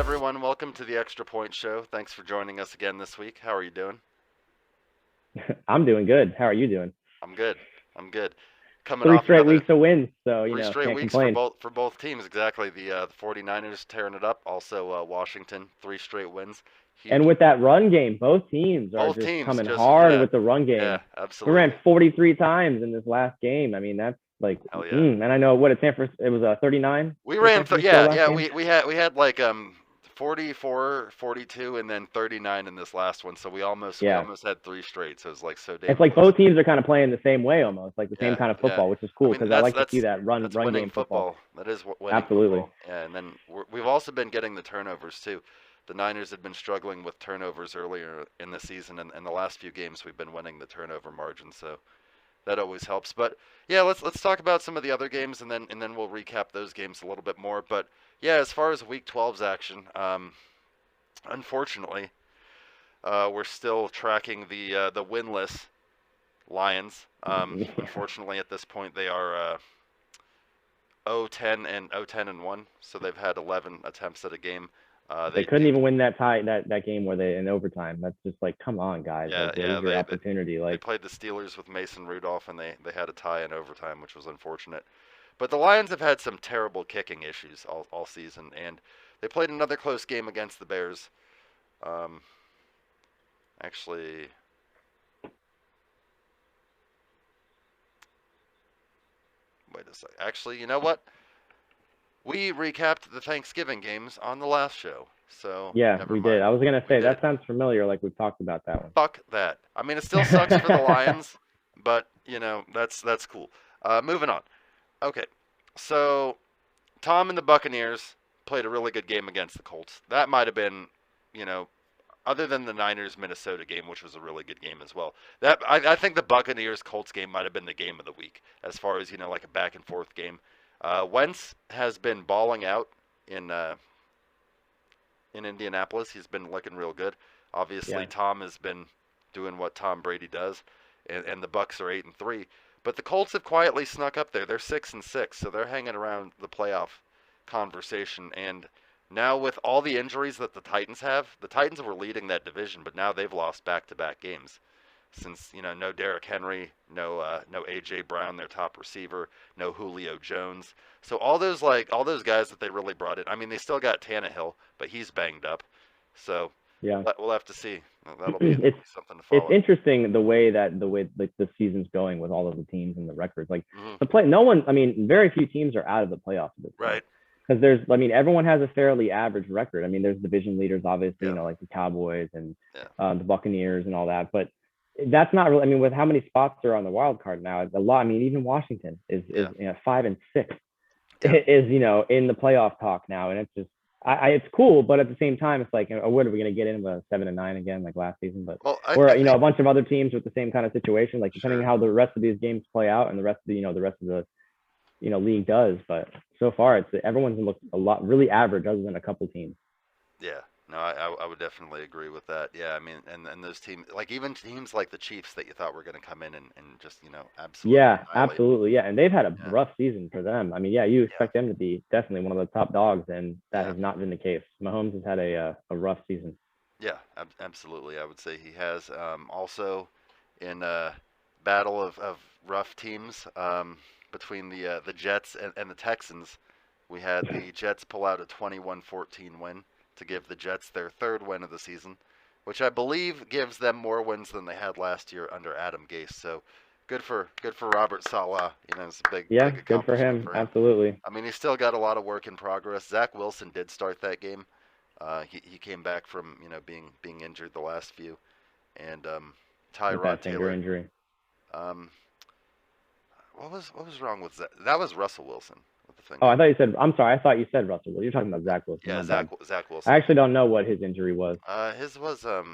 everyone. Welcome to the Extra Point Show. Thanks for joining us again this week. How are you doing? I'm doing good. How are you doing? I'm good. I'm good. Coming Three off straight another weeks of wins, so three straight can't weeks for complain. both teams. Exactly. The 49ers tearing it up. Also, Washington, three straight wins. And Huge. with that run game, both teams are Both just teams coming just hard with the run yeah, game. We ran absolutely. 43 times in this last game. I mean, that's like, Hell yeah. and I know what at San Francisco, it was 39 We for ran San th- Francisco yeah, last yeah, game. we had like 44, 42 and then 39 in this last one. So we Yeah. almost had three straight. So it was like so damn It's like close. both teams are kind of playing the same way almost, like the same Yeah, kind of yeah. football, which is I cool mean, because I that's like to see that's that that's run winning game football. football. That is winning Absolutely. football. Yeah, and then we've also been getting the turnovers too. The Niners had been struggling with turnovers earlier in the season, and the last few games we've been winning the turnover margin, so that always helps. But yeah, let's talk about some of the other games, and then we'll recap those games a little bit more. But yeah, as far as Week 12's action, unfortunately, we're still tracking the winless Lions. Unfortunately, at this point, they are 0-10 and 0-10 and 1, so they've had 11 attempts at a game. They They couldn't they even win that game where they in overtime. That's just like, come on, guys. yeah Like, yeah where's your they opportunity? they Like, played the Steelers with Mason Rudolph, and they had a tie in overtime, which was unfortunate. But the Lions have had some terrible kicking issues all season, and they played another close game against the Bears. Um, actually, wait a sec. Actually, you know what? We recapped the Thanksgiving games on the last show, so yeah, never we did. mind. I was gonna We say did. that sounds familiar. Like we've talked about that one. Fuck that. I mean, it still sucks for the Lions, but that's cool. Moving on. Okay, so Tom and the Buccaneers played a really good game against the Colts. That might have been, you know, other than the Niners Minnesota game, which was a really good game as well. I think the Buccaneers Colts game might have been the game of the week as far as like a back and forth game. Wentz has been balling out in uh, in Indianapolis. He's been looking real good. Obviously, Yeah, Tom has been doing what Tom Brady does, and the Bucks are 8-3. But the Colts have quietly snuck up there. They're 6-6, so they're hanging around the playoff conversation. And now with all the injuries that the Titans have, the Titans were leading that division, but now they've lost back-to-back games. Since no Derrick Henry, no AJ Brown, their top receiver, no Julio Jones. So all those guys that they really brought in. I mean, they still got Tannehill, but he's banged up. So yeah. we'll have to see. That'll it's be something to it's follow. interesting the way like the season's going with all of the teams and the records. Like Hmm. the play, no one. I mean, very few teams are out of the playoffs at this point Right. because there's. I mean, everyone has a fairly average record. I mean, there's division leaders, obviously, Yeah. like the Cowboys and Yeah. the Buccaneers and all that, but. That's not really. I mean, with how many spots are on the wild card now, it's a lot. I mean, even Washington is Yeah. 5-6 Yeah. is in the playoff talk now, and it's just it's cool, but at the same time, it's like, what are we going to get in with 7-9 again, like last season? But Well, or I a think bunch of other teams with the same kind of situation, like depending on sure. how the rest of these games play out and the rest of the league does. But so far, it's everyone's looked a lot really average, other than a couple teams. Yeah. No, I would definitely agree with that. Yeah, I mean, and those teams, like even teams like the Chiefs that you thought were going to come in and just absolutely Yeah, annihilate. absolutely. Yeah, and they've had a Yeah. rough season for them. I mean, yeah, you Yeah. expect them to be definitely one of the top dogs, and that Yeah. has not been the case. Mahomes has had a rough season. Yeah, absolutely. I would say he has. Also, in a battle of rough teams between the Jets and the Texans, we had the Jets pull out a 21-14 win to give the Jets their third win of the season, which I believe gives them more wins than they had last year under Adam Gase. So good for Robert Saleh. It's a Yeah, big good for accomplishment him. for him. Absolutely. I mean, he's still got a lot of work in progress. Zach Wilson did start that game. He came back from being injured the last few, and With that Tyrod finger Taylor. injury. Um, what was wrong with that? That was Russell Wilson with the Oh, I finger. thought you said. I'm sorry. I thought you said Russell. You're talking about Zach Wilson. Yeah, My Zach bad. Zach I Wilson. actually don't know what his injury was. His was I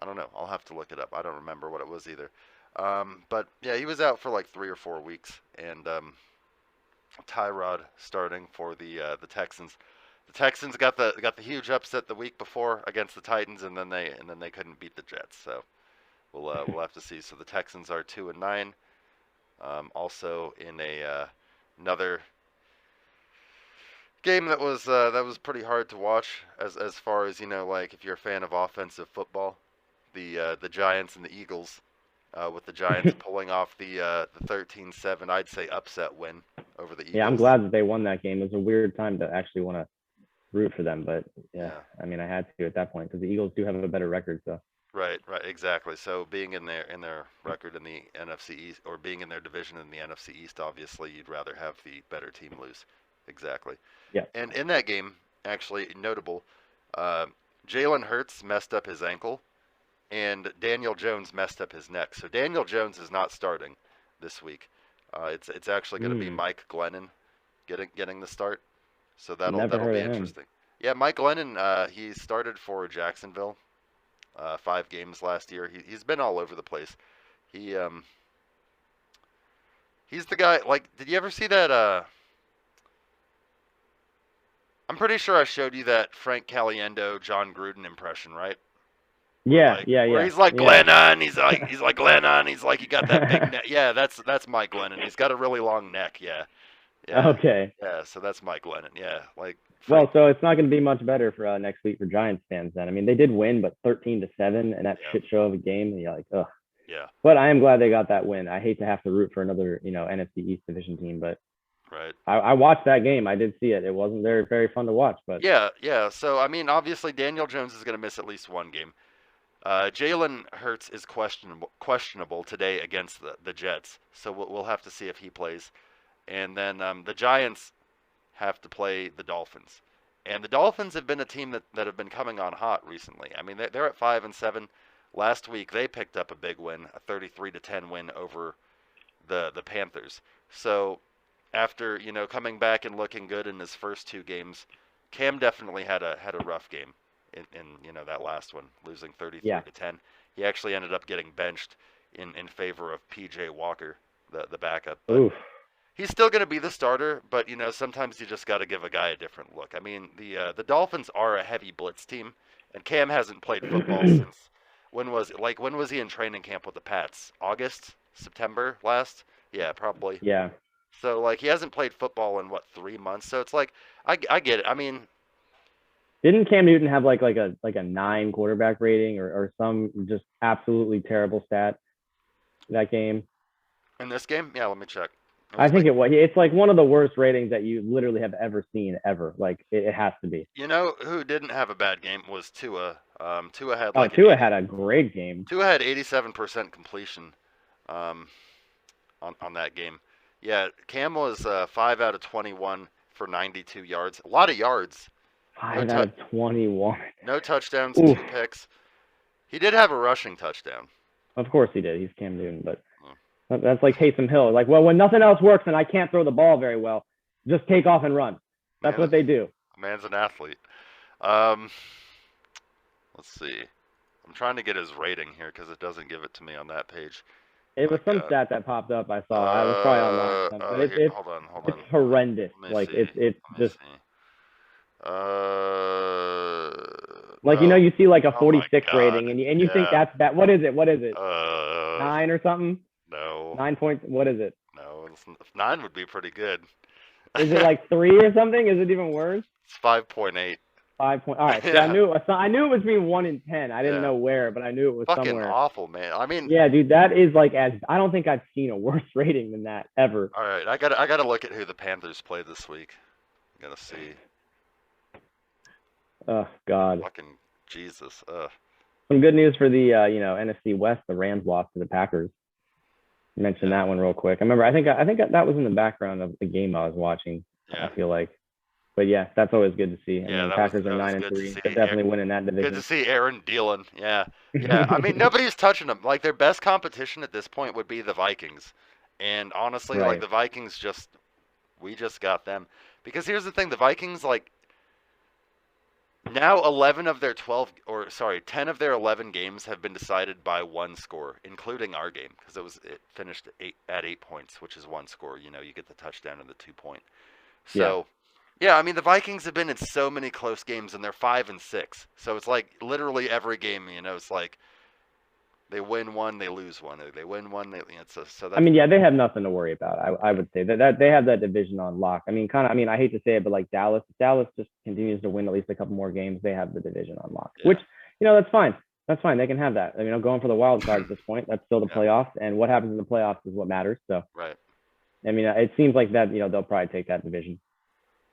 don't know. I'll have to look it up. I don't remember what it was either. But yeah, he was out for like 3 or 4 weeks, and Tyrod starting for the Texans. The Texans got the huge upset the week before against the Titans, and then they couldn't beat the Jets. So we'll have to see. So the Texans are 2-9. Also in another Game that was pretty hard to watch as far as like if you're a fan of offensive football, the Giants and the Eagles, with the Giants pulling off the 13-7, I'd say upset win over the Yeah, I'm Eagles. glad that they won that game. It was a weird time to actually want to root for them, but yeah, Yeah. I mean, I had to at that point because the Eagles do have a better record. So Right, right, exactly. So being in their record in the NFC East, or being in their division in the NFC East, obviously you'd rather have the better team lose. Exactly. yeah, And in that game, actually notable, uh, Jalen Hurts messed up his ankle, and Daniel Jones messed up his neck. So Daniel Jones is not starting this week. It's actually going to be mm, Mike Glennon getting the start. So that'll never that'll heard be of him. interesting. Yeah, Mike Glennon. He started for Jacksonville, 5 games last year. He's been all over the place. He he's the guy. Like, did you ever see that? I'm pretty sure I showed you that Frank Caliendo John Gruden impression, right? Where Yeah, like yeah, where yeah, he's like yeah. Glennon, he's like Glennon, he's like he got that big neck. Yeah, that's Mike Glennon. He's got a really long neck. Yeah, yeah, Okay. yeah. So that's Mike Glennon. Yeah, like Frank. Well, so it's not going to be much better for next week for Giants fans then. I mean, they did win, but 13-7, and that Yeah, shit show of a game. And you're like, ugh. yeah, But I am glad they got that win. I hate to have to root for another, NFC East division team, but right. I watched that game. I did see it. It wasn't very fun to watch, but Yeah, yeah. So I mean, obviously Daniel Jones is going to miss at least one game. Jalen Hurts is questionable today against the Jets, so we'll have to see if he plays. And then the Giants have to play the Dolphins, and the Dolphins have been a team that have been coming on hot recently. I mean, they're at 5-7. Last week they picked up a big win, a 33-10 win over the Panthers. So after coming back and looking good in his first 2 games, Cam definitely had a rough game in that last one, losing 33 yeah. to 10. He actually ended up getting benched in favor of PJ Walker, the backup. But Oof. he's still going to be the starter. But sometimes you just got to give a guy a different look. I mean, the Dolphins are a heavy blitz team, and Cam hasn't played football since when was it? Like when was he in training camp with the Pats? August, September last? Yeah, probably. Yeah. So like he hasn't played football in what 3 months. So it's like I get it. I mean, Didn't Cam Newton have like a 9 quarterback rating or some just absolutely terrible stat that game? in this game, yeah, let me check. It I was think like, it was. It's like one of the worst ratings that you literally have ever seen ever. Like it has to be. who didn't have a bad game was Tua. Tua had Oh, like an Tua 80. had a great game. Tua had 87% completion, um, on that game. Yeah, Cam was 5 out of 21 for 92 yards. A lot of yards. No Five out tou of 21. no touchdowns, Oof. 2 picks. He did have a rushing touchdown. Of course he did. He's Cam Newton, but Hmm. that's like Taysom Hill. Like, well, when nothing else works and I can't throw the ball very well, just take off and run. That's Man, what they do. man's an athlete. Um, let's see. I'm trying to get his rating here because it doesn't give it to me on that page. It My was some God. stat that popped up. I saw. I was probably online, but Here, hold on, hold it's on. horrendous. Let me Like see. it's Let me just see. like No. you see like a Oh my 46 God. rating, and you think Yeah. that's bad. What is it? What is it? Uh, 9 or something? no. 9 points. What is it? No. 9 would be pretty good. Is it like 3 or something? Is it even worse? It's 5.8. 5 point. All right. See, Yeah. I knew it was between 1 and 10. I didn't Yeah. know where, but I knew it was Fucking somewhere. awful, man. I mean, Yeah, dude, that is like I don't think I've seen a worse rating than that ever. all right. I gotta look at who the Panthers played this week. I gotta see. Oh God. Fucking Jesus. Some good news for the NFC West. The Rams lost to the Packers. Mention Yeah. that one real quick. I remember. I think that was in the background of the game I was watching. Yeah. I feel like, but yeah, that's always good to see. And Yeah, the that Packers was are nine and good to three. see. They're definitely winning that Good division. to see Aaron Dillon. Yeah. Yeah. I mean, nobody's touching them. Like their best competition at this point would be the Vikings. And honestly, like Right. the Vikings we just got them. Because here's the thing, the Vikings like now 11 of their 12 or sorry, 10 of their 11 games have been decided by one score, including our game because it finished at 8 points, which is one score. You get the touchdown and the 2 point. Yeah. So, yeah, I mean the Vikings have been in so many close games and they're 5-6. So it's like literally every game, it's like they win one, they lose one. Or they win one, so I that's mean, yeah, they have nothing to worry about. I would say that they have that division on lock. I mean, kind of. I mean, I hate to say it, but like Dallas just continues to win at least a couple more games. They have the division on lock, yeah, which that's fine. That's fine. They can have that. I mean, I'm going for the wild card at this point. That's still the yeah, playoffs, and what happens in the playoffs is what matters. So, right. I mean, it seems like that. They'll probably take that division.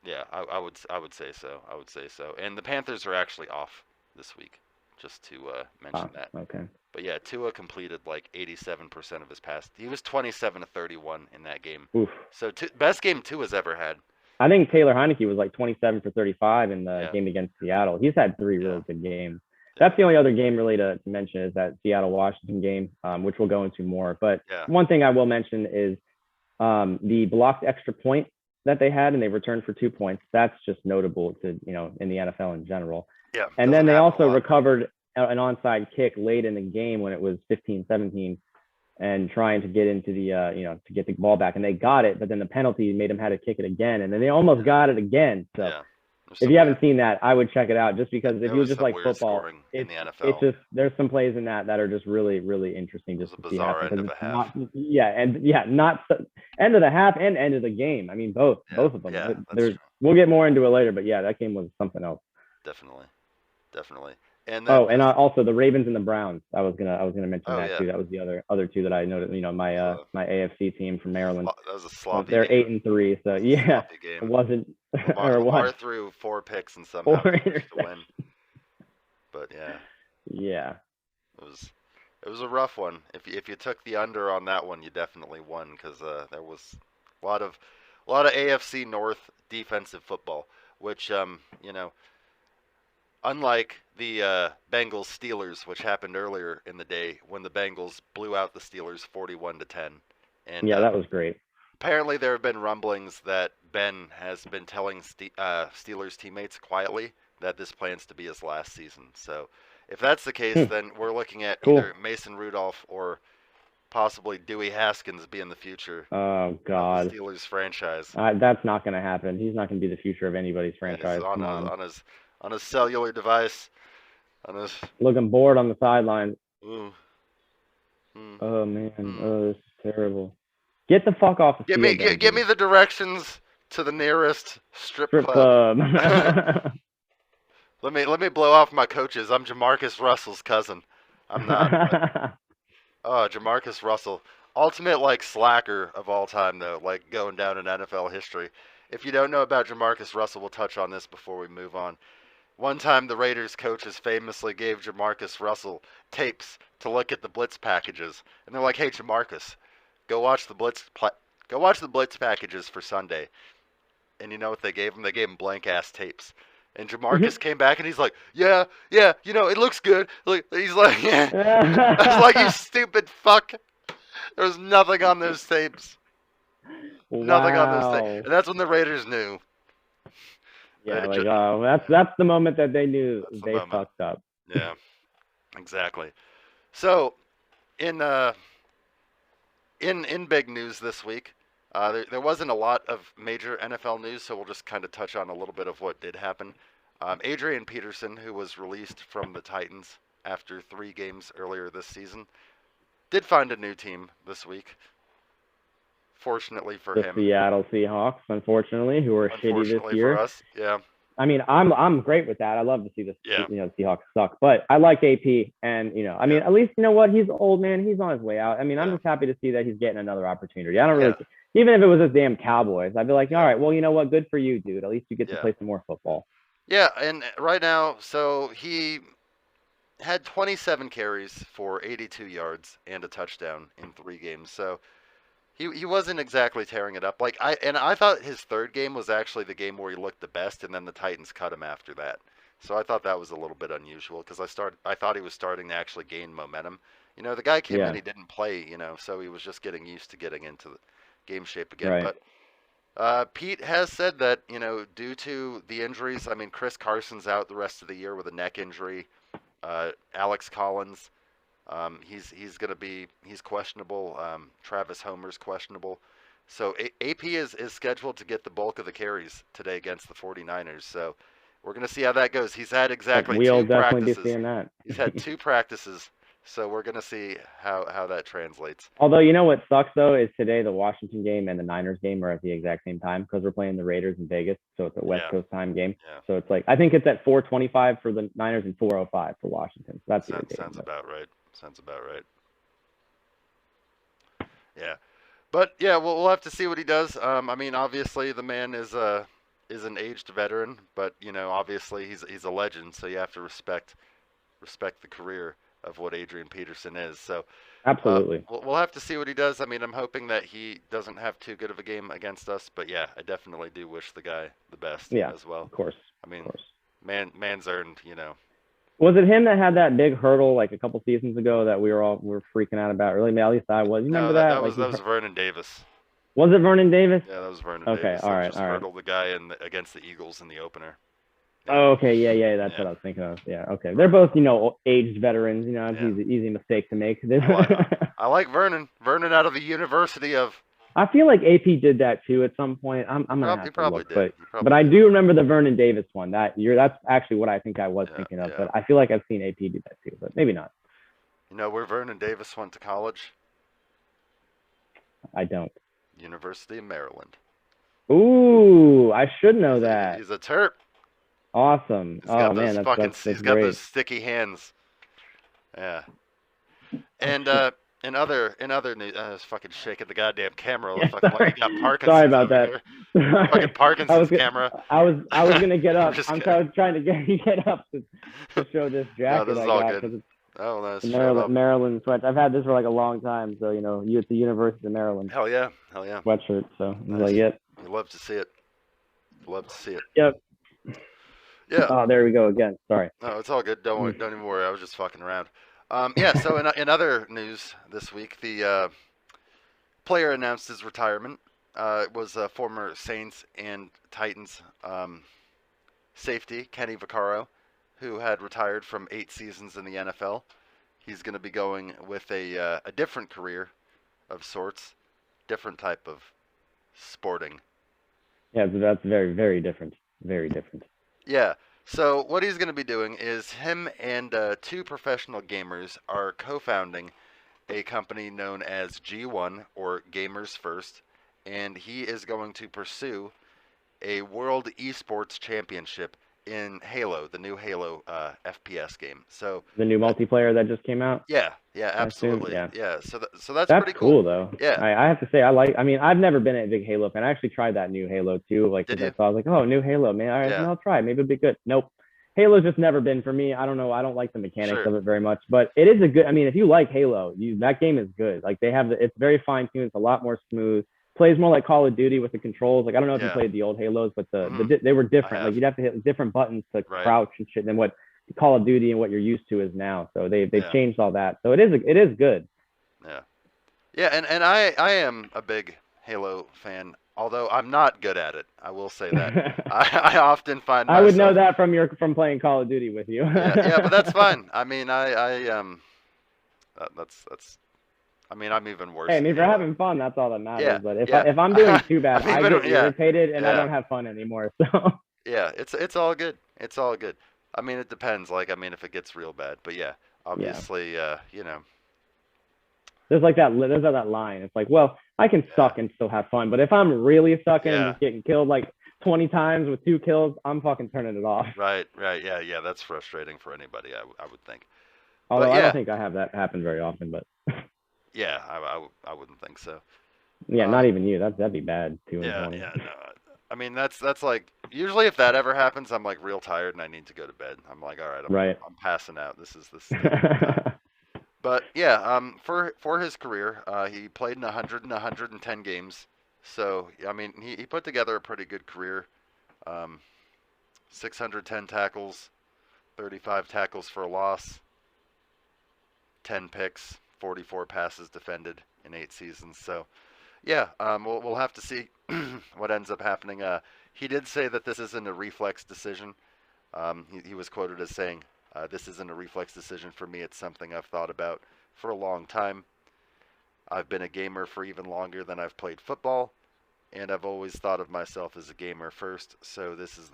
Yeah, I would say so. I would say so. And the Panthers are actually off this week, just to mention Ah, that. okay. But yeah, Tua completed like 87% of his pass. He was 27 to 31 in that game. Oof. So best game Tua's ever had. I think Taylor Heineke was like 27 for 35 in the Yeah, game against Seattle. He's had three yeah, really good games. yeah, That's the only other game really to mention is that Seattle Washington game, which we'll go into more. But yeah, one thing I will mention is the blocked extra point that they had, and they returned for 2 points. That's just notable to in the NFL in general. yeah. And Doesn't then they happen a also lot. recovered an onside kick late in the game when it was 15-17 and trying to get into the to get the ball back, and they got it, but then the penalty made them had to kick it again, and then they almost got it again. So Yeah. if you haven't seen that, I would check it out just because if There you was just some like weird football, scoring in the it's NFL. just there's some plays in that are just really really interesting just It to was a see bizarre happen end because of a it's half. not not end of the half and end of the game. I mean both of them. Yeah, that's There's true. we'll get more into it later, but yeah, that game was something else. Definitely, definitely. And then Oh, and also the Ravens and the Browns. I was gonna mention oh that yeah, too. That was the other two that I noted. My so, my AFC team from Maryland. that was a sloppy They're game. 8-3, so It was a yeah, sloppy it game. wasn't or Lamar what threw 4 picks and somehow 4 managed to win. interceptions. But yeah, Yeah, it was a rough one. If you took the under on that one, you definitely won because there was a lot of AFC North defensive football, which unlike the Bengals Steelers, which happened earlier in the day when the Bengals blew out the Steelers 41-10, and yeah, that was great. apparently there have been rumblings that Ben has been telling Steelers teammates quietly that this plans to be his last season. So if that's the case, then we're looking at Cool. either Mason Rudolph or possibly Dewey Haskins being the future Oh of God, the Steelers franchise. that's not gonna happen. He's not gonna be the future of anybody's And he's franchise. Come on, on his cellular device, on his. looking bored on the sideline. Ooh, mm, Oh man, mm. oh this is terrible. Get the fuck off the Give field. me give me the directions to the nearest strip strip club. club. Let me blow off my coaches. I'm Jamarcus Russell's cousin. I'm not. Oh, Jamarcus Russell, ultimate like slacker of all time though, like going down in NFL history. If you don't know about Jamarcus Russell, we'll touch on this before we move on. One time, the Raiders coaches famously gave Jamarcus Russell tapes to look at the blitz packages, and they're like, "Hey, Jamarcus, go watch the blitz packages for Sunday." And you know what they gave him? They gave him blank ass tapes. And Jamarcus came back and he's like, "Yeah, it looks good." Like he's like, "Yeah." I was like, "You stupid fuck." There was nothing on those tapes. Nothing on those tapes. Wow. And that's when the Raiders knew. Yeah, They like ju- that's the moment that they knew That's the they moment. fucked up. Yeah, exactly. So, in big news this week, there wasn't a lot of major NFL news, so we'll just kind of touch on a little bit of what did happen. Adrian Peterson, who was released from the Titans after 3 games earlier this season, did find a new team this week. Fortunately for The him. Seattle Seahawks, unfortunately, who are shitty this Unfortunately year. for us, yeah. I mean, I'm great with that. I love to see the Yeah. Seahawks suck, but I like AP, and I mean, at least you know what, he's old man. He's on his way out. I mean, I'm just happy to see that he's getting another opportunity. I don't really, even if it was the damn Cowboys, I'd be like, all right, well, you know what, good for you, dude. At least you get to play some more football. Yeah, and right now, so he had 27 carries for 82 yards and a touchdown in 3 games. So he wasn't exactly tearing it up. Like I thought his 3rd game was actually the game where he looked the best, and then the Titans cut him after that. So I thought that was a little bit unusual because I thought he was starting to actually gain momentum. The guy came in, he didn't play, so he was just getting used to getting into the game shape again. Right. But Pete has said that, due to the injuries, I mean, Chris Carson's out the rest of the year with a neck injury. Alex Collins, he's questionable. Travis Homer's questionable. So AP is scheduled to get the bulk of the carries today against the 49ers. So we're going to see how that goes. He's had exactly we'll 2 definitely practices. be seeing that. He's had 2 practices So we're gonna see how that translates. Although you know what sucks though is today the Washington game and the Niners game are at the exact same time because we're playing the Raiders in Vegas, so it's a West Yeah, Coast time game. yeah. So it's like I think it's at 4:25 for the Niners and 4:05 for Washington. So that's irritating. Sounds about right. Sounds about right. Yeah. But yeah, we'll have to see what he does. I mean, obviously the man is an aged veteran, but you know, obviously he's a legend, so you have to respect the career of what Adrian Peterson is. So Absolutely. we'll have to see what he does. I mean, I'm hoping that he doesn't have too good of a game against us, but yeah, I definitely do wish the guy the best Yeah, as well. of course. I mean, Of course. man's earned, you know. Was it him that had that big hurdle like a couple seasons ago that we were freaking out about? Really, at least I was. You No, remember that, that? that Like was that was Vernon Davis. was it Vernon Davis? Yeah, that was Vernon Okay, Davis. all That right, just all right. hurdled the guy against the Eagles in the opener. Oh, okay, yeah, that's Yeah. what I was thinking of. Yeah, okay. They're both, aged veterans. It's Yeah. easy mistake to make. I like Vernon. Vernon out of the University of. I feel like AP did that too at some point. I'm gonna He have to probably look, did. but I do remember the Vernon Davis one. That's actually what I think I was thinking of. yeah. But I feel like I've seen AP do that too, but maybe not. You know where Vernon Davis went to college? I don't. University of Maryland. Ooh, I should know that. He's a Terp. Awesome. He's got Oh man, that's he's got great. those sticky hands. Yeah. And in other news, I was fucking shaking the goddamn camera. Yeah, Fucking like you got Parkinson's. Sorry about over that. here. Fucking Parkinson's I camera. I was gonna get up. just I'm kidding. trying to get up to show this jacket this is I all got good. because it's Oh, nice. the Maryland sweat. I've had this for like a long time, so it's the University of Maryland Hell yeah. sweatshirt. So I was Nice. like, yep. You love to see it. Love to see it. Yep. Yeah. Oh, there we go again. Sorry. No, it's all good. Don't worry. Don't even worry. I was just fucking around. Yeah. So in other news this week, the player announced his retirement. It was former Saints and Titans safety Kenny Vaccaro, who had retired from 8 seasons in the NFL. He's going to be going with a different career of sorts, different type of sporting. Yeah, that's very, very different. Very different. Yeah. So what he's going to be doing is him and 2 professional gamers are co-founding a company known as G1 or Gamers First, and he is going to pursue a World Esports Championship in Halo, the new Halo FPS game. So the new multiplayer that just came out. Yeah, absolutely. Yeah. So that's pretty pretty cool though. Yeah. I have to say I mean I've never been a big Halo fan. I actually tried that new Halo too. Like Did I you? was like, oh, new Halo, man. All right, Yeah. I'll try it. Maybe it'll be good. Nope. Halo's just never been for me. I don't know. I don't like the mechanics Sure. of it very much, but it is a good. I mean, if you like Halo, that game is good. Like it's very fine tuned. It's a lot more smooth. Plays more like Call of Duty with the controls. Like I don't know if you played the old Halos, but they were different. Like you'd have to hit different buttons to crouch and shit than what Call of Duty and what you're used to is now. So they've changed all that. So it is good. Yeah. Yeah, and I am a big Halo fan, although I'm not good at it. I will say that. I often find myself, I would know that from playing Call of Duty with you. yeah, but that's fine. I mean, that's. I mean, I'm even worse. Hey, I mean, if you're having fun, that's all that matters. Yeah, But if I'm doing too bad, I get irritated and I Yeah. don't have fun anymore. So Yeah, it's all good. It's all good. I mean, it depends. Like, I mean, if it gets real bad, but yeah, obviously, you know. there's that line. It's like, well, I can suck and still have fun, but if I'm really sucking and just getting killed like 20 times with 2 kills, I'm fucking turning it off. Right. Yeah, that's frustrating for anybody, I would think. Although I don't think I have that happen very often, but yeah, I wouldn't think so. Yeah, not even you. That'd be bad too. Yeah, no. I mean, that's like usually if that ever happens, I'm like real tired and I need to go to bed. I'm like, all right, I'm passing out. This is. But yeah, for his career, he played in 100 and 110 games. So I mean, he put together a pretty good career. 610 tackles, 35 tackles for a loss, 10 picks, 44 passes defended in 8 seasons. So yeah, we'll have to see what ends up happening. He did say that this isn't a reflex decision. He was quoted as saying, this isn't a reflex decision for me. It's something I've thought about for a long time. I've been a gamer for even longer than I've played football, and I've always thought of myself as a gamer first. So this is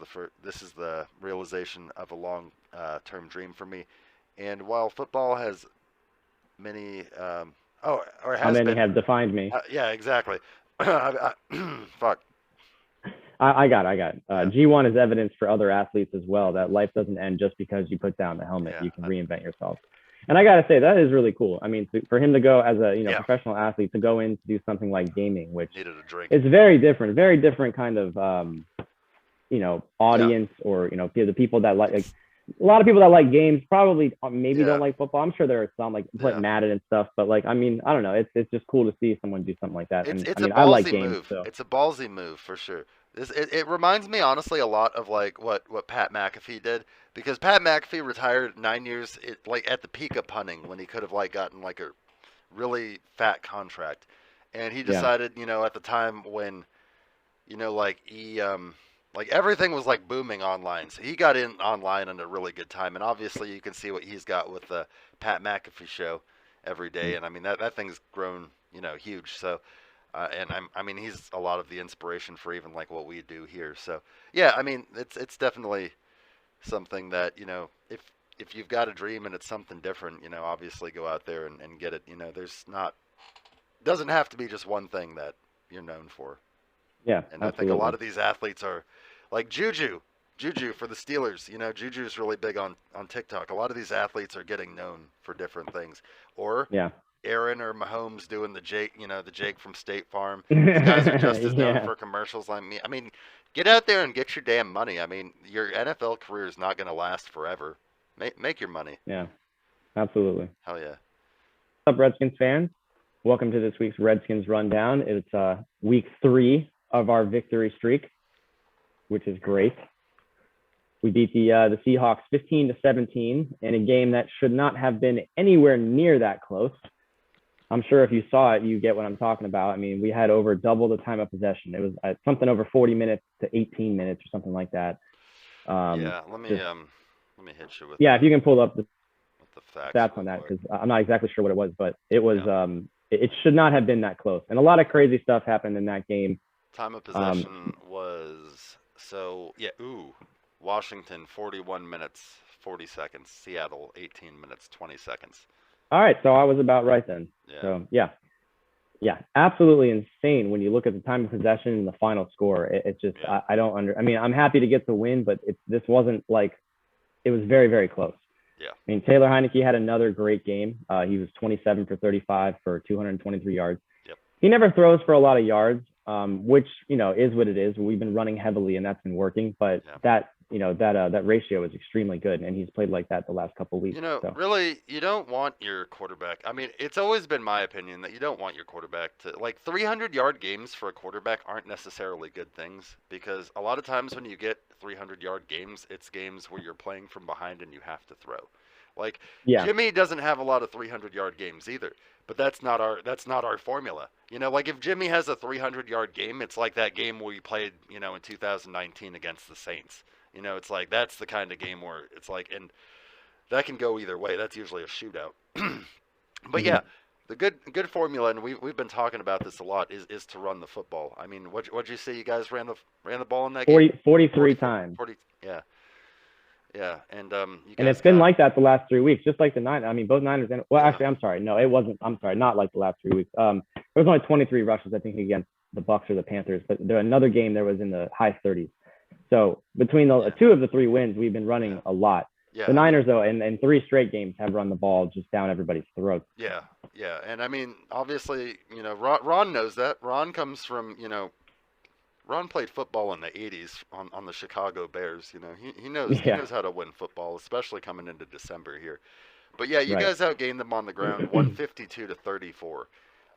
the realization of a long-term dream for me. And while football has many. Oh, or How has many been. have defined me? Yeah, exactly. Fuck. I got it. Yeah, G1 is evidence for other athletes as well that life doesn't end just because you put down the helmet. yeah, You can reinvent yourself. And I got to say, that is really cool. I mean, for him to go as a, yeah. professional athlete to go in to do something like gaming, which Needed a drink. is very different kind of, Yeah, audience or, the people that like a lot of people that like games probably maybe don't yeah, like football. I'm sure there are some like play yeah. Madden and stuff, but like, I mean, I don't know. It's just cool to see someone do something like that. It's And I it's a mean, I like ballsy games, move. so It's a ballsy move for sure. It reminds me honestly a lot of like what Pat McAfee did because Pat McAfee retired 9 years like at the peak of punting when he could have like gotten like a really fat contract, and he yeah, decided at the time when like like everything was like booming online, so he got in online at a really good time, and obviously you can see what he's got with the Pat McAfee show every day, and I mean that thing's grown huge. So I mean he's a lot of the inspiration for even like what we do here. So yeah, I mean it's definitely something that if you've got a dream and it's something different, obviously go out there and get it. There's not doesn't have to be just one thing that you're known for. yeah, And I think a lot absolutely. of these athletes are like Juju. Juju for the Steelers. Juju's really big on TikTok. A lot of these athletes are getting known for different things. Or Yeah. Aaron or Mahomes doing the Jake, the Jake from State Farm. These guys are just as known Yeah. for commercials like me. I mean, get out there and get your damn money. I mean, your NFL career is not going to last forever. Make your money. Yeah. Absolutely. Hell yeah. What's up, Redskins fans? Welcome to this week's Redskins Rundown. It's week 3 of our victory streak, which is great. We beat the Seahawks 15-17 in a game that should not have been anywhere near that close. I'm sure if you saw it, you get what I'm talking about. I mean, we had over double the time of possession. It was something over 40 minutes to 18 minutes or something like that. Yeah, Just let me hit you with yeah, if you can pull up the the facts stats real on that quick. because I'm not exactly sure what it was, but it was Yeah. it should not have been that close. And a lot of crazy stuff happened in that game. Time of Um, possession was so yeah. Ooh, Washington 41 minutes 40 seconds. Seattle 18 minutes 20 seconds. all right, so I was about right then. Yeah, So yeah, absolutely insane when you look at the time of possession and the final score. It's just yeah, I don't under. I mean, I'm happy to get the win, but this wasn't like it was very close. yeah, I mean, Taylor Heineke had another great game. He was 27 for 35 for 223 yards. yep, He never throws for a lot of yards, which is what it is. We've been running heavily, and that's been working. But yeah. that ratio is extremely good, and he's played like that the last couple of weeks. So Really, you don't want your quarterback. I mean, it's always been my opinion that you don't want your quarterback to like 300-yard games for a quarterback aren't necessarily good things because a lot of times when you get 300-yard games, it's games where you're playing from behind and you have to throw. Like yeah, Jimmy doesn't have a lot of 300-yard games either, but that's not our formula. Like if Jimmy has a 300-yard game, it's like that game we played, in 2019 against the Saints. It's like that's the kind of game where it's like and that can go either way. That's usually a shootout. But mm-hmm. yeah, the good formula, and we've been talking about this a lot, is to run the football. I mean, what'd you say? You guys ran the ball in that game? 43 44, times. 40. Yeah, yeah, and you And guys it's been got like that the last 3 weeks, just like the nine. I mean, both Niners and well, yeah, actually, I'm sorry, no, it wasn't. I'm sorry, not like the last 3 weeks. There was only 23 rushes, I think, against the Bucks or the Panthers, but there another game there was in the high 30s. So between the yeah, 2 of the 3 wins, we've been yeah, running a lot. yeah. The I mean, Niners, though, in 3 straight games, have run the ball just down everybody's throats. yeah, yeah, and I mean, obviously, Ron knows that. Ron comes from Ron played football in the '80s on the Chicago Bears. He knows he Yeah, knows how to win football, especially coming into December here. But yeah, you right. guys outgained them on the ground, 152 to 34.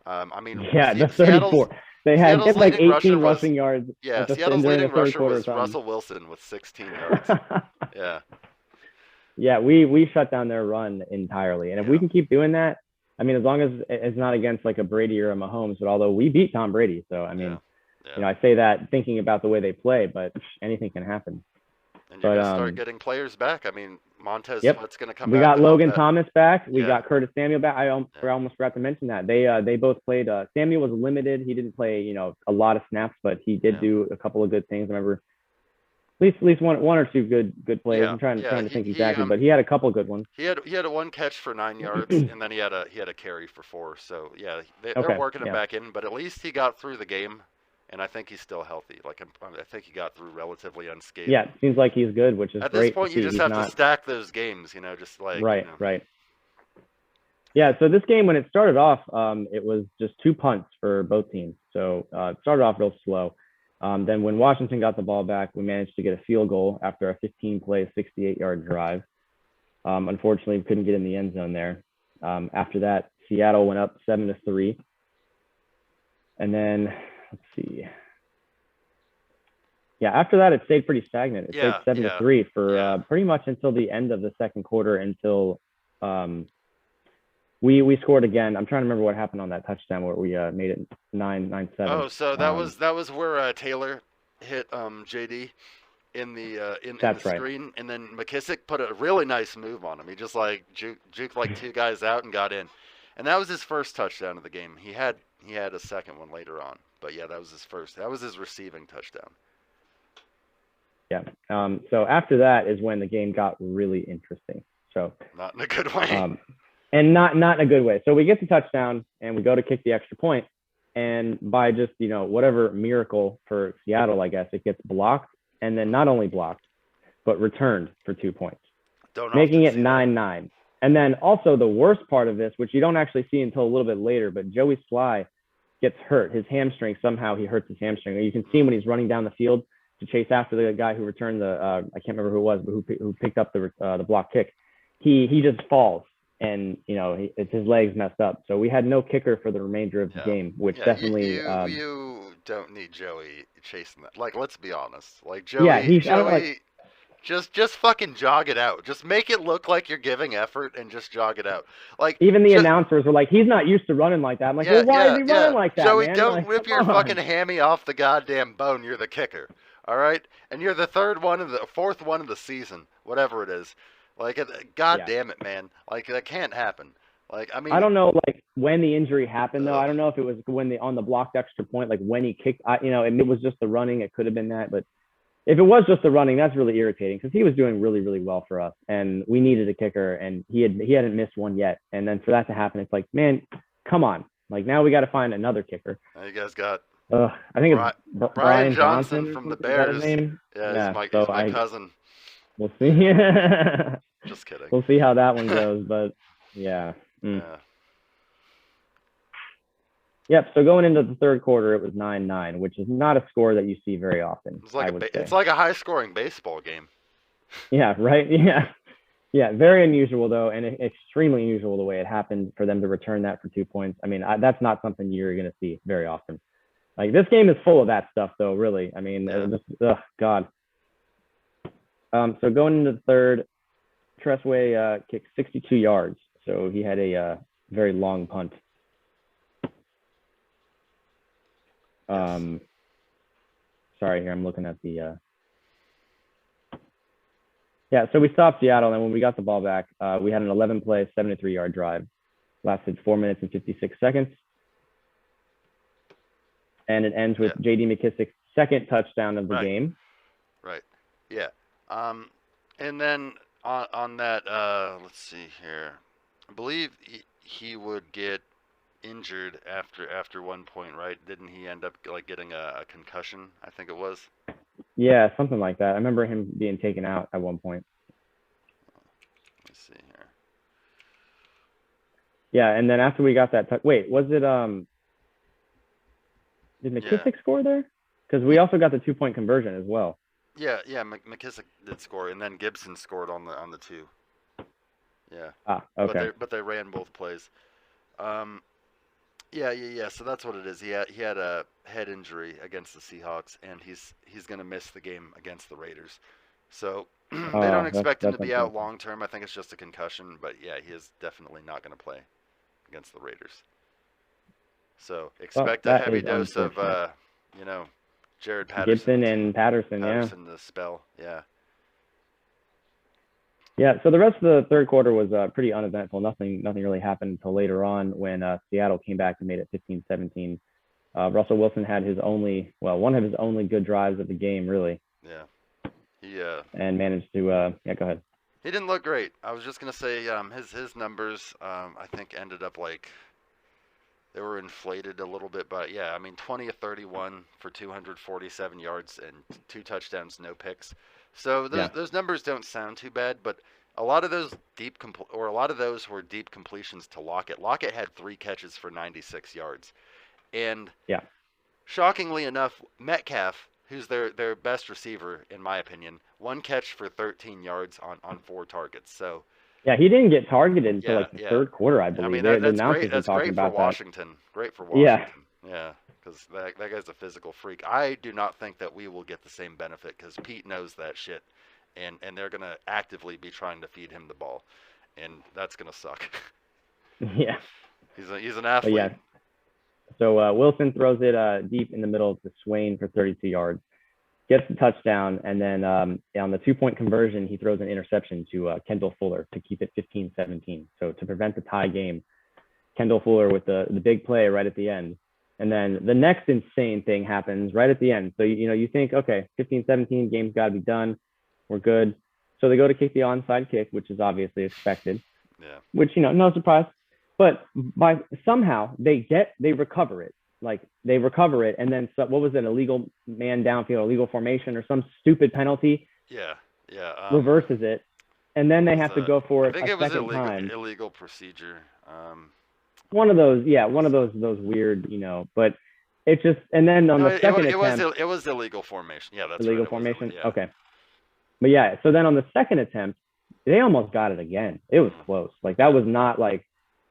I mean, Yeah, the Seattle's 34. They had like leading rusher 18 was rushing yards yeah, Seattle's during the leading third rusher quarter or was something. Russell Wilson with 16 yards. Yeah, Yeah, we shut down their run entirely, and if we yeah, can keep doing that, I mean, as long as it's not against like a Brady or a Mahomes, but although we beat Tom Brady, so I yeah, mean, yeah. I say that thinking about the way they play, but anything can happen. And you're But gonna start getting players back. I mean, Montez yep, Sweat's gonna come we back got to help Logan that. Thomas back. We Yeah, got Curtis Samuel back. yeah, I almost forgot to mention that they both played. Samuel was limited. He didn't play a lot of snaps, but he did yeah, do a couple of good things. I remember least one or two good plays. Yeah, I'm trying yeah. to He think he exactly, um but he had a couple good ones. he had a one catch for 9 yards, and then he had a carry for 4. So yeah, they're Okay, working him yeah, back in, but at least he got through the game, and I think he's still healthy. Like I think he got through relatively unscathed. yeah. It seems like he's good, which is At this great to point, you see. just He's have to not stack those games, just like right, right. Yeah, so this game when it started off, it was just 2 punts for both teams. So it started off real slow. Then when Washington got the ball back, we managed to get a field goal after a 15-play, 68-yard drive. Unfortunately, we couldn't get in the end zone there. After that, Seattle went up 7-3, and then let's see. Yeah, after that, it stayed pretty stagnant. It stayed yeah, 7-3 for yeah. pretty much until the end of the second quarter. Until we scored again. I'm trying to remember what happened on that touchdown where we made it 9-7. Oh, so that was where Taylor hit JD in the That's right. screen, and then McKissick put a really nice move on him. He just like juked like two guys out and got in, and that was his first touchdown of the game. He had a second one later on, but yeah, that was his first. That was his receiving touchdown. Yeah. So after that is when the game got really interesting. So Not in a good way. And not in a good way. So we get the touchdown and we go to kick the extra point, and by just whatever miracle for Seattle, I guess it gets blocked, and then not only blocked, but returned for 2 points, making it 9-9. And then also the worst part of this, which you don't actually see until a little bit later, but Joey Sly gets hurt. His hamstring, somehow he hurts his hamstring. You can see him when he's running down the field to chase after the guy who returned the I can't remember who it was, but who picked up the block kick. He just falls, and it's his legs messed up. So we had no kicker for the remainder of the game, which definitely you don't need Joey chasing that. Like, let's be honest. Like Joey, just fucking jog it out. Just make it look like you're giving effort and just jog it out. Like even the announcers were like, he's not used to running like that. I'm like, well, why is he running like that, Joey, man? don't rip your fucking hammy off the goddamn bone. You're the kicker, all right? And you're the fourth one of the season, whatever it is. Like, god damn it, man. Like, that can't happen. Like, I mean, I don't know, like when the injury happened though. I don't know if it was on the blocked extra point, like when he kicked. And it was just the running. It could have been that, but if it was just the running, that's really irritating because he was doing really, really well for us, and we needed a kicker, and he hadn't missed one yet. And then for that to happen, it's like, man, come on! Like now we got to find another kicker. You guys got. I think it's Brian Johnson from the Bears. Yeah, he's my cousin. We'll see. Just kidding. We'll see how that one goes, but yeah. Yeah. Yep. So going into the third quarter, it was 9-9, which is not a score that you see very often. It's like a high-scoring baseball game. Yeah. Right. Yeah. Yeah. Very unusual though, and extremely unusual the way it happened for them to return that for 2 points. I mean, that's not something you're going to see very often. Like this game is full of that stuff though. Really. I mean, God. So going into the third, Tressway kicked 62 yards, so he had a very long punt. Sorry, here I'm looking at the. Yeah, so we stopped Seattle, and when we got the ball back, we had an 11-play, 73-yard drive. Lasted 4 minutes and 56 seconds, and it ends with J.D. McKissick's second touchdown of the game. Right. Yeah. And then on that, let's see here. I believe he would get injured after one point, right? Didn't he end up like getting a concussion? I think it was. Yeah, something like that. I remember him being taken out at one point. Let's see here. Yeah, and then after we got that, wait, was it did McKissick score there? Because we also got the 2-point conversion as well. Yeah, McKissick did score, and then Gibson scored on the 2. Yeah. Okay. But they ran both plays. Yeah. So that's what it is. He had a head injury against the Seahawks, and he's gonna miss the game against the Raiders. So they don't expect him to be out long term. I think it's just a concussion, but yeah, he is definitely not gonna play against the Raiders. So expect a heavy dose of Jared Patterson. Gibson and Patterson the spell, yeah. Yeah, so the rest of the third quarter was pretty uneventful. Nothing really happened until later on when Seattle came back and made it 15-17. Russell Wilson had one of his only good drives of the game, really. Yeah. and managed to yeah, go ahead. he didn't look great. I was just gonna say his numbers I think ended up like they were inflated a little bit, but yeah, I mean 20 of 31 for 247 yards and 2 touchdowns, no picks. So Yeah. those numbers don't sound too bad, but a lot of those a lot of those were deep completions to Lockett. Lockett had 3 catches for 96 yards, and Yeah. shockingly enough, Metcalf, who's their best receiver in my opinion, 1 catch for 13 yards on 4 targets. So Yeah, he didn't get targeted until yeah, like the yeah. third quarter, I I believe. mean The that's great. announcers were That's talking great for about that. Washington. Great for Yeah. Washington. Yeah, because that guy's a physical freak. I do not think that we will get the same benefit because Pete knows that shit, and they're gonna actively be trying to feed him the ball, and that's gonna suck. Yeah. He's an But athlete. yeah. So Wilson throws it deep in the middle to Swain for 32 yards, gets the touchdown, and then on the 2-point conversion, he throws an interception to Kendall Fuller to keep it 15-17. So to prevent the tie game, Kendall Fuller with the big play right at the end. And then the next insane thing happens right at the end. So, you think, okay, 15-17, game's got to be done. We're good. So they go to kick the onside kick, which is obviously expected. Yeah. Which, no surprise. But by somehow they recover it. Like they recover it, and then what was it? Illegal man downfield, illegal formation, or some stupid penalty. Yeah. Yeah. Reverses it, and then they have to go for it I think a it was second time. illegal procedure. One of those those weird, But it just, and then on the second attempt, it was illegal formation. Yeah, that's illegal right. formation. Yeah. Okay. But yeah, so then on the second attempt, they almost got it again. It was close. Like that was not like,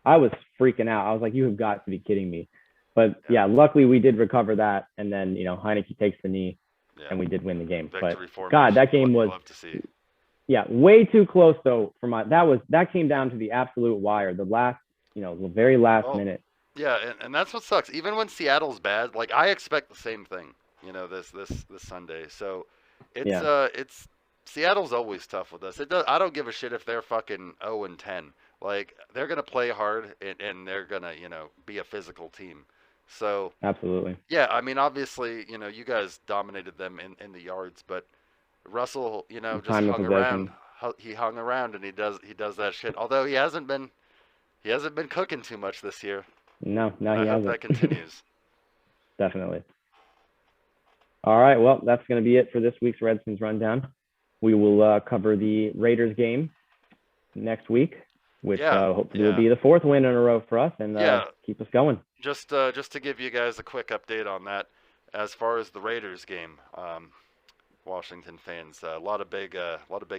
I was freaking out. I was like, you have got to be kidding me. But yeah, luckily we did recover that, and then Heinicke takes the knee, and we did win the game. But God, that game was, yeah, way too close though. That came down to the absolute wire, the last, the very last minute. Yeah, and that's what sucks. Even when Seattle's bad, like I expect the same thing, this Sunday. So it's Seattle's always tough with us. I don't give a shit if they're fucking 0-10. Like they're gonna play hard and they're gonna be a physical team. So absolutely. Yeah, I mean obviously you guys dominated them in the yards, but Russell just hung around. He hung around and he does that shit. Although he hasn't been cooking too much this year. No, he hasn't. I hope that continues. Definitely. All right, well, that's going to be it for this week's Redskins rundown. We will cover the Raiders game next week, which hopefully will be the 4th win in a row for us and keep us going. Just to give you guys a quick update on that, as far as the Raiders game, Washington fans, a lot of big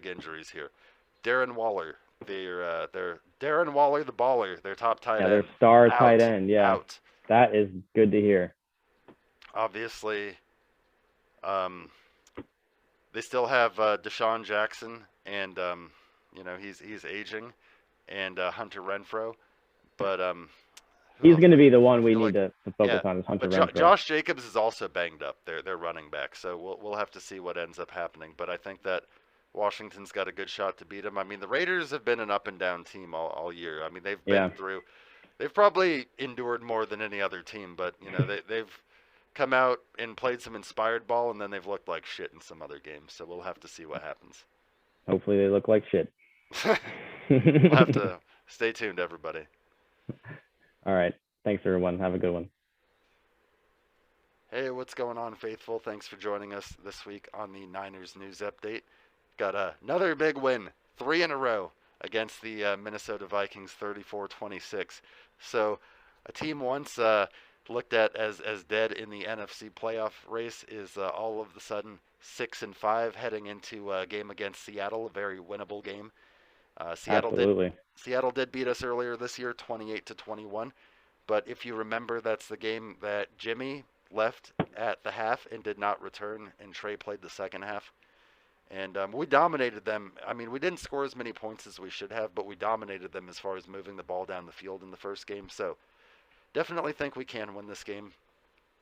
injuries here. Darren Waller, they're Darren Waller the baller, their top tight end. Yeah, their star tight end. Yeah, out. That is good to hear. Obviously, they still have Deshaun Jackson, and he's aging, and Hunter Renfrow, but he's going to be the one we need to focus on is Hunter Renfrow. Josh Jacobs is also banged up. They're running back, so we'll have to see what ends up happening. But I think that Washington's got a good shot to beat them. I mean, the Raiders have been an up and down team all year. I mean, they've been through. They've probably endured more than any other team, but they've come out and played some inspired ball, and then they've looked like shit in some other games. So we'll have to see what happens. Hopefully they look like shit. We'll have to stay tuned, everybody. All right. Thanks, everyone. Have a good one. Hey, what's going on, faithful? Thanks for joining us this week on the Niners News Update. Got another big win, 3 in a row against the Minnesota Vikings, 34-26. So a team once looked at as dead in the NFC playoff race is all of a sudden 6-5 heading into a game against Seattle, a very winnable game. Seattle did beat us earlier this year, 28-21. But if you remember, that's the game that Jimmy left at the half and did not return, and Trey played the second half. And we dominated them. I mean, we didn't score as many points as we should have, but we dominated them as far as moving the ball down the field in the first game. So definitely think we can win this game.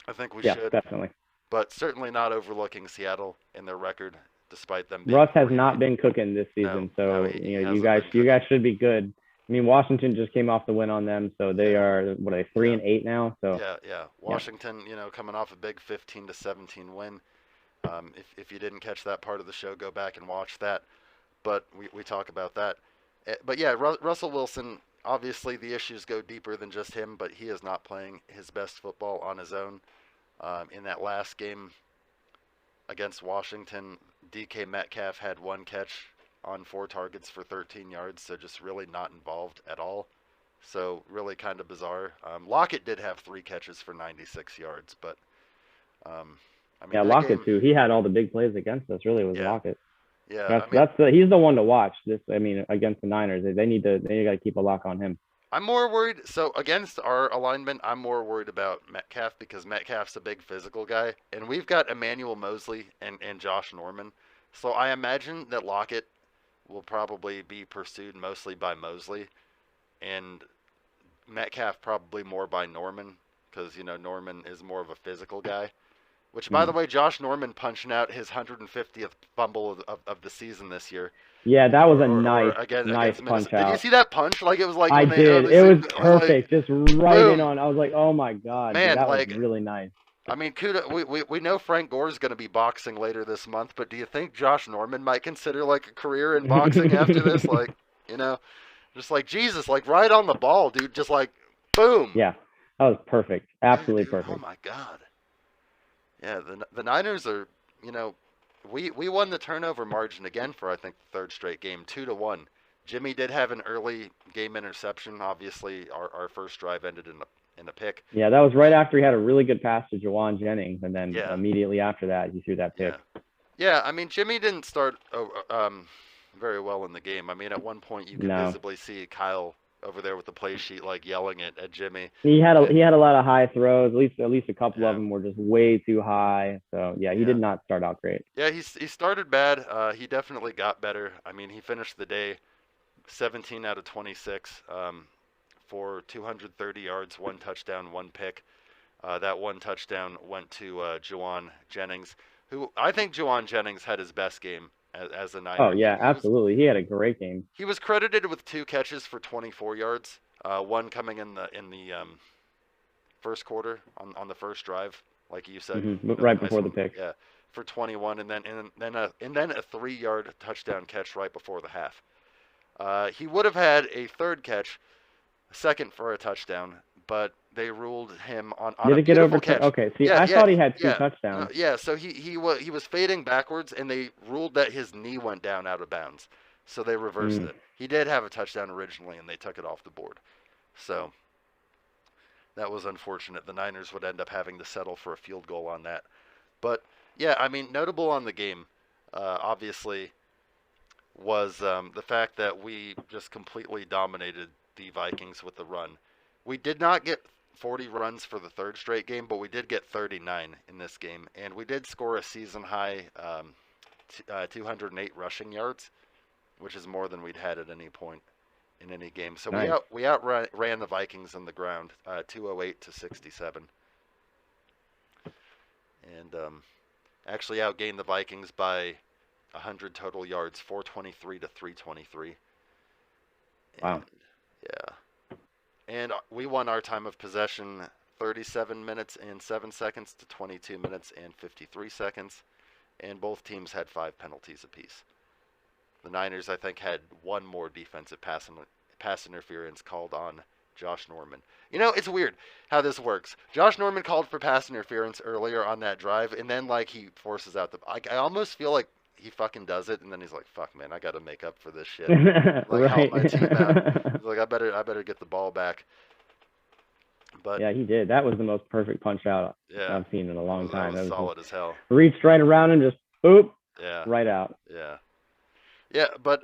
I think we should. Yeah, definitely. But certainly not overlooking Seattle in their record, despite them being Russ has not been cooking this season, you guys should be good. I mean, Washington just came off the win on them, so they are 3-8 now. So Washington, coming off a big 15-17 win. If you didn't catch that part of the show, go back and watch that. But we talk about that. But yeah, Russell Wilson. Obviously, the issues go deeper than just him, but he is not playing his best football on his own. In that last game against Washington, DK Metcalf had one catch on 4 targets for 13 yards, so just really not involved at all. So really kind of bizarre. Lockett did have 3 catches for 96 yards, but I mean Yeah, that Lockett game. too. He had all the big plays against us. Really, was Yeah, Lockett. yeah. I mean, He's the one to watch. Against the Niners, they got to keep a lock on him. I'm more worried. So against our alignment, I'm more worried about Metcalf because Metcalf's a big physical guy, and we've got Emmanuel Mosley and Josh Norman. So I imagine that Lockett will probably be pursued mostly by Mosley, and Metcalf probably more by Norman because Norman is more of a physical guy. Which, by the Mm. way, Josh Norman punching out his 150th fumble of the season this year, Yeah, that was a or nice against punch Minnesota. Did you out. see that punch? Like it was like I when they did. they It was was like perfect. Just right in boom, on. I was like, oh my god, dude, man. that was Like really nice. I mean, kudos. We know Frank Gore is going to be boxing later this month, but do you think Josh Norman might consider like a career in boxing after this? Like you know, just like Jesus, like right on the ball, dude. Just like boom. Yeah, that was perfect. Yeah, Absolutely dude. Oh perfect. my God. Yeah, the Niners are, we won the turnover margin again for I think the third straight game, 2-1. Jimmy did have an early game interception. Obviously, our first drive ended in a pick. Yeah, that was right after he had a really good pass to Jawan Jennings, and then Yeah, immediately after that, he threw that yeah, pick. yeah. I mean, Jimmy didn't start very well in the game. I mean, at one point you could No, visibly see Kyle over there with the play sheet, like yelling at Jimmy. he had a lot of high throws. At least a couple of Yeah, them were just way too high. So yeah, he yeah. did not start out great. Yeah, he started bad. He definitely got better. I mean, he finished the day 17 out of 26 for 230 yards, 1 touchdown, 1 pick. That 1 touchdown went to Juwan Jennings, who I think Juwan Jennings had his best game as a Oh Niner. yeah, absolutely. He had a great game. He was credited with 2 catches for 24 yards, one coming in the first quarter on the first drive, like you said. Right Nice before the one, pick. yeah, for 21, and then a 3-yard touchdown catch right before the half. He would have had a third catch, second for a touchdown, but they ruled him on Did a it get beautiful overturned? catch. Okay, see, Yeah, I yeah, thought he had two yeah, touchdowns. yeah. So he was fading backwards, and they ruled that his knee went down out of bounds. So they reversed Mm. it. He did have a touchdown originally, and they took it off the board. So that was unfortunate. The Niners would end up having to settle for a field goal on that. But yeah, I mean, notable on the game, obviously, was the fact that we just completely dominated the Vikings with the run. We did not get 40 runs for the third straight game, but we did get 39 in this game, and we did score a season high 208 rushing yards, which is more than we'd had at any point in any game. So Nice. we outran the Vikings on the ground, 208 to 67, and actually outgained the Vikings by 100 total yards, 423 to 323. Wow. And yeah, and we won our time of possession 37 minutes and 7 seconds to 22 minutes and 53 seconds, and both teams had 5 penalties apiece. The Niners, I think, had one more defensive pass interference called on Josh Norman. It's weird how this works. Josh Norman called for pass interference earlier on that drive, and then like he forces out the. I almost feel like he fucking does it, and then he's like, "Fuck, man, I got to make up for this shit. Like help my team out." Right. He's like, "I better get the ball back." But Yeah, he did. That was the most perfect punch out yeah, I've seen in a long that time. was That was solid just as hell. reached right around and just boop Yeah, right out. yeah, yeah. But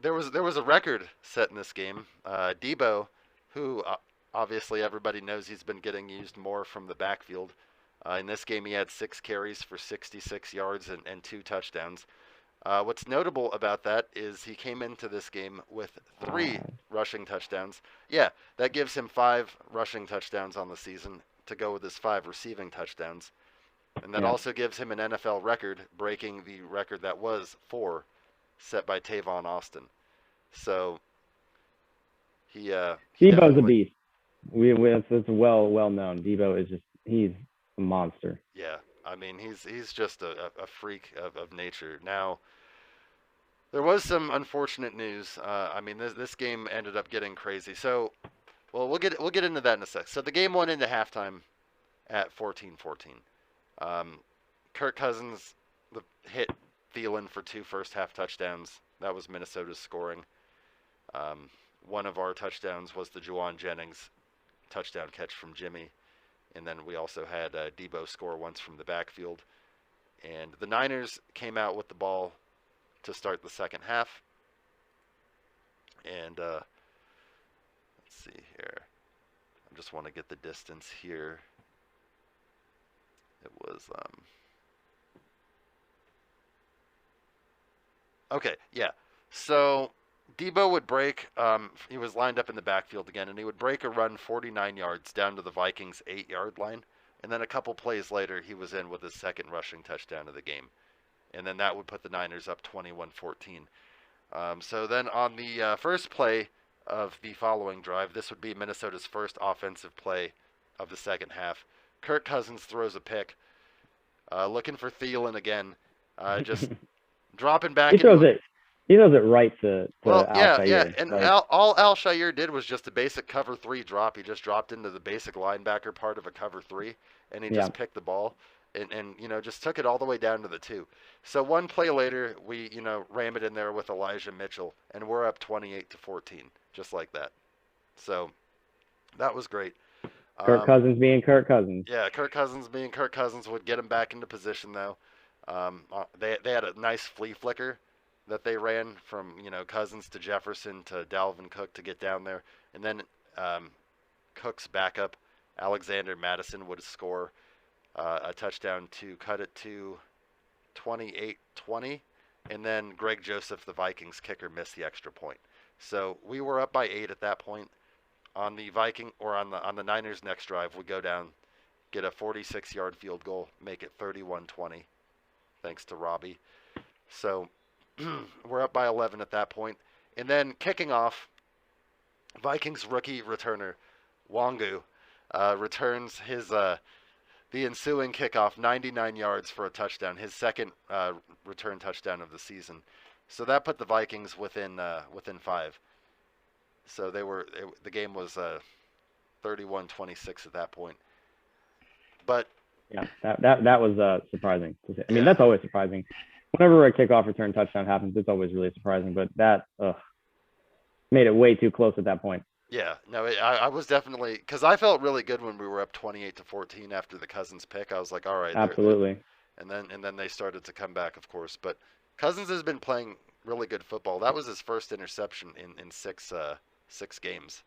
there was a record set in this game. Debo, who obviously everybody knows he's been getting used more from the backfield. In this game, he had 6 carries for 66 yards and 2 touchdowns. What's notable about that is he came into this game with 3 Wow. rushing touchdowns. Yeah, that gives him 5 rushing touchdowns on the season to go with his 5 receiving touchdowns. And that Yeah. also gives him an NFL record, breaking the record that was 4 set by Tavon Austin. So he Debo's a definitely, beast. It's well known. Debo is just he's a monster. yeah, I mean, he's just a freak of nature. Now, there was some unfortunate news. I mean, this game ended up getting crazy. So, well, we'll get into that in a sec. So the game went into halftime at 14-14. Um, Kirk Cousins hit Thielen for 2 first half touchdowns. That was Minnesota's scoring. Um, One of our touchdowns was the Juwan Jennings touchdown catch from Jimmy, and then we also had Debo score once from the backfield. And the Niners came out with the ball to start the second half. And let's see here. I just want to get the distance here. It was okay, yeah. So Debo would break. He was lined up in the backfield again, and he would break a run 49 yards down to the Vikings' 8-yard line. And then a couple plays later, he was in with his second rushing touchdown of the game. And then that would put the Niners up 21-14. So then on the first play of the following drive, this would be Minnesota's first offensive play of the second half. Kirk Cousins throws a pick, looking for Thielen again, just dropping back He throws into. it. He throws it right to Well, yeah, yeah, Al-Shaair. and Like, all Al Shire did was just a basic cover 3 drop. He just dropped into the basic linebacker part of a cover 3, and he yeah, just picked the ball, and just took it all the way down to the 2. So one play later, we ram it in there with Elijah Mitchell, and we're up 28-14, just like that. So that was great. Kirk Cousins being Kirk Cousins. Yeah, Kirk Cousins being Kirk Cousins would get him back into position though. They had a nice flea flicker that they ran from Cousins to Jefferson to Dalvin Cook to get down there, and then Cook's backup Alexander Madison would score a touchdown to cut it to 28-20, and then Greg Joseph, the Vikings kicker, missed the extra point. So we were up by 8 at that point. On the on the Niners' next drive, we go down, get a 46-yard field goal, make it 31-20, thanks to Robbie. So we're up by 11 at that point. And then kicking off, Vikings rookie returner Wangu returns the ensuing kickoff 99 yards for a touchdown, his second return touchdown of the season. So that put the Vikings within 5. So the game was 31-26 at that point. But yeah, that was surprising. I mean, yeah. that's always surprising. Whenever a kickoff return touchdown happens, it's always really surprising. But that made it way too close at that point. Yeah, no, I was definitely, because I felt really good when we were up 28-14 after the Cousins pick. I was like, all right, absolutely. And then they started to come back, of course. But Cousins has been playing really good football. That was his first interception in 6 games.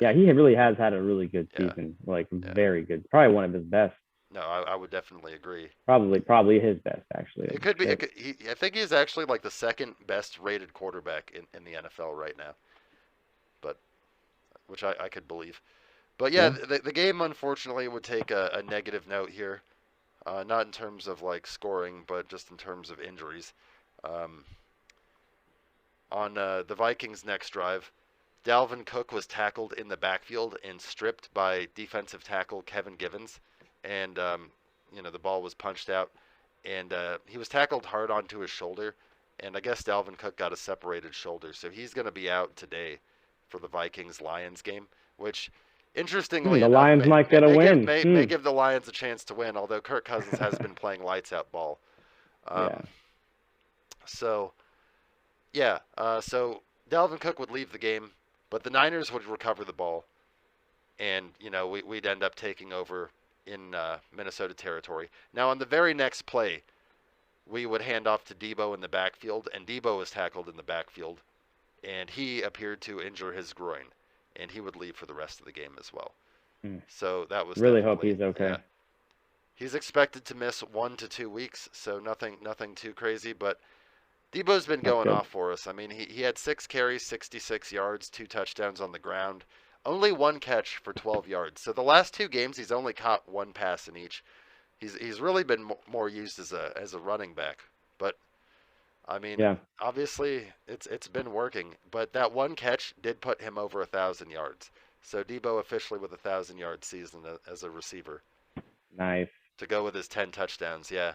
Yeah, he really has had a really good season, very good. Probably one of his best. No, I would definitely agree. Probably his best, actually. It could be. I think he's actually like the second best rated quarterback in the NFL right now. But which I could believe. But yeah, the game unfortunately would take a negative note here. Not in terms of like scoring, but just in terms of injuries. On the Vikings' next drive, Dalvin Cook was tackled in the backfield and stripped by defensive tackle Kevin Givens, and the ball was punched out, and he was tackled hard onto his shoulder, and I guess Dalvin Cook got a separated shoulder, so he's going to be out today for the Vikings-Lions game, which interestingly the enough, Lions might get a win. May give the Lions a chance to win, although Kirk Cousins has been playing lights out ball. So, yeah, so Dalvin Cook would leave the game, but the Niners would recover the ball, and we'd end up taking over in Minnesota territory. Now, on the very next play, we would hand off to Debo in the backfield, and Debo was tackled in the backfield, and he appeared to injure his groin, and he would leave for the rest of the game as well. So that was really hope he's okay. Yeah. He's expected to miss 1 to 2 weeks, so nothing too crazy, but Debo's been going off for us. I mean, he had 6 carries, 66 yards, 2 touchdowns on the ground, only 1 catch for 12 yards. So the last 2 games, he's only caught 1 pass in each. He's really been more used as a running back. But I mean, obviously it's been working. But that 1 catch did put him over 1,000 yards. So Debo officially with 1,000-yard season as a receiver. Nice. to go with his 10 touchdowns. Yeah,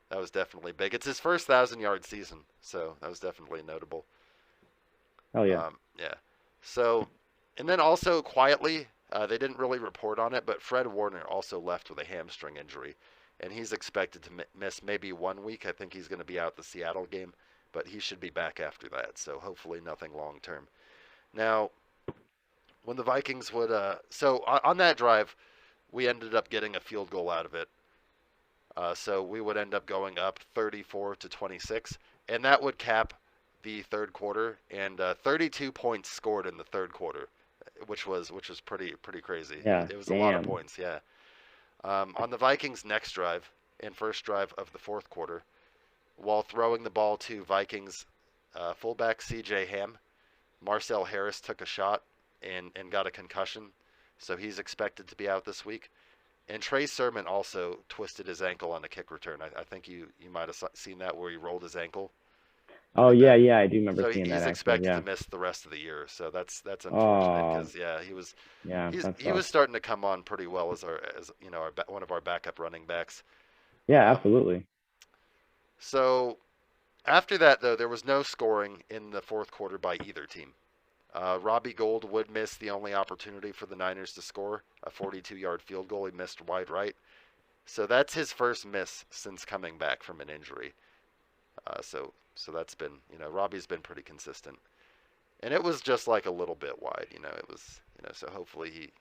that was definitely big. It's his first 1,000-yard season, so that was definitely notable. Oh yeah. Yeah. So, and then also quietly, they didn't really report on it, but Fred Warner also left with a hamstring injury, and he's expected to miss maybe 1 week. I think he's going to be out the Seattle game, but he should be back after that. So hopefully nothing long term. Now, when the Vikings would, so on that drive, we ended up getting a field goal out of it. So we would end up going up 34-26, and that would cap the third quarter, and 32 points scored in the third quarter, which was pretty crazy. Yeah. It was Damn. a lot of points. Yeah. On the Vikings' next drive and first drive of the fourth quarter, while throwing the ball to Vikings fullback C.J. Ham, Marcel Harris took a shot and got a concussion, so he's expected to be out this week. And Trey Sermon also twisted his ankle on a kick return. I think you might have seen that where he rolled his ankle. Oh yeah, yeah, I do remember So seeing that. he's Actually, expected yeah. to miss the rest of the year. So that's unfortunate Oh, because yeah, he was yeah, that he was sucks. starting to come on pretty well as one of our backup running backs. Yeah, Um, absolutely. so after that though, there was no scoring in the fourth quarter by either team. Robbie Gould would miss the only opportunity for the Niners to score, a 42-yard field goal. He missed wide right. So that's his first miss since coming back from an injury. So that's been, Robbie's been pretty consistent. And it was just like a little bit wide, it was, so hopefully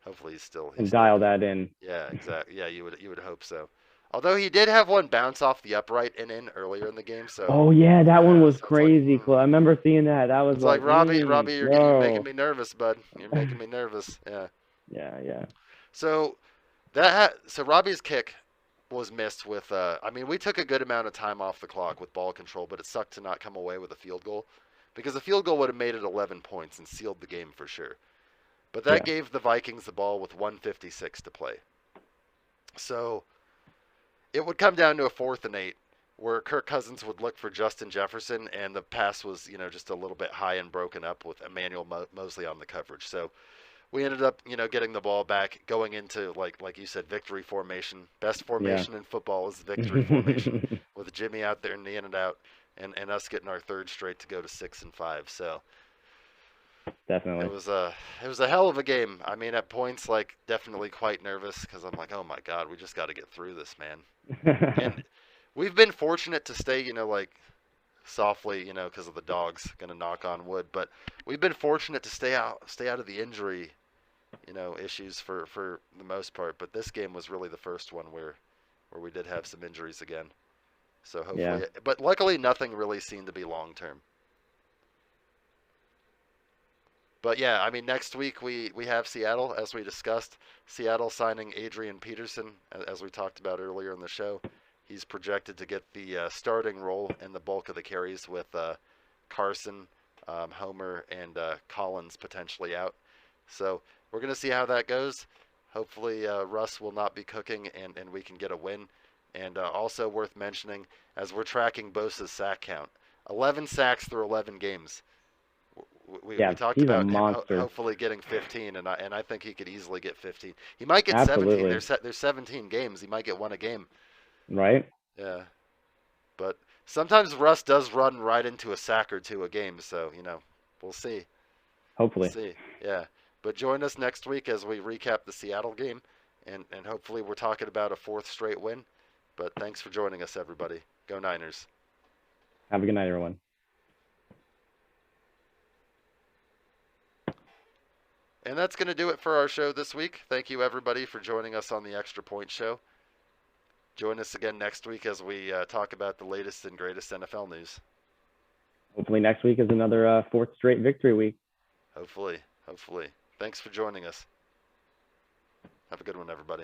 And he's dial still, that in. yeah, exactly. Yeah, you would hope so. Although he did have one bounce off the upright and in earlier in the game, so Oh yeah, that one was so it's like, crazy cool. I remember seeing that. That was it's like like, Robbie, you're making bro. me nervous, bud. You're making me nervous. Yeah. Yeah, yeah. So so Robbie's kick was missed with. I mean, we took a good amount of time off the clock with ball control, but it sucked to not come away with a field goal, because the field goal would have made it 11 points and sealed the game for sure. But that Yeah. gave the Vikings the ball with 1:56 to play. So it would come down to a 4th and 8, where Kirk Cousins would look for Justin Jefferson, and the pass was, just a little bit high and broken up with Emmanuel Mosley on the coverage. So we ended up, getting the ball back, going into like you said, victory formation. Best Yeah. formation in football is victory formation, with Jimmy out there in the in and out, and us getting our third straight to go to 6-5. So Definitely. it was a hell of a game. I mean, at points, like, definitely quite nervous, because I'm like, oh my god, we just got to get through this, man. And we've been fortunate to stay, like, softly, because of the dogs. Gonna knock on wood, but we've been fortunate to stay out of the injury, issues for the most part. But this game was really the first one where we did have some injuries again. So hopefully, Yeah. but luckily nothing really seemed to be long term. But yeah, I mean, next week we have Seattle, as we discussed. Seattle signing Adrian Peterson, as we talked about earlier in the show. He's projected to get the starting role and the bulk of the carries, with Carson, Homer, and Collins potentially out. So we're going to see how that goes. Hopefully Russ will not be cooking, and we can get a win. And also worth mentioning, as we're tracking Bosa's sack count, 11 sacks through 11 games. We Yeah, talked he's a about him monster. hopefully getting 15, and I think he could easily get 15. He might get 17. Absolutely. There's 17 games. He might get one a game. Right? Yeah, but sometimes Russ does run right into a sack or two a game, so we'll see. We'll Hopefully. see. Yeah, but join us next week as we recap the Seattle game, and hopefully we're talking about a 4th straight win. But thanks for joining us, everybody. Go Niners. Have a good night, everyone. And that's going to do it for our show this week. Thank you, everybody, for joining us on the Extra Point Show. Join us again next week as we talk about the latest and greatest NFL news. Hopefully next week is another 4th straight victory week. Hopefully. Thanks for joining us. Have a good one, everybody.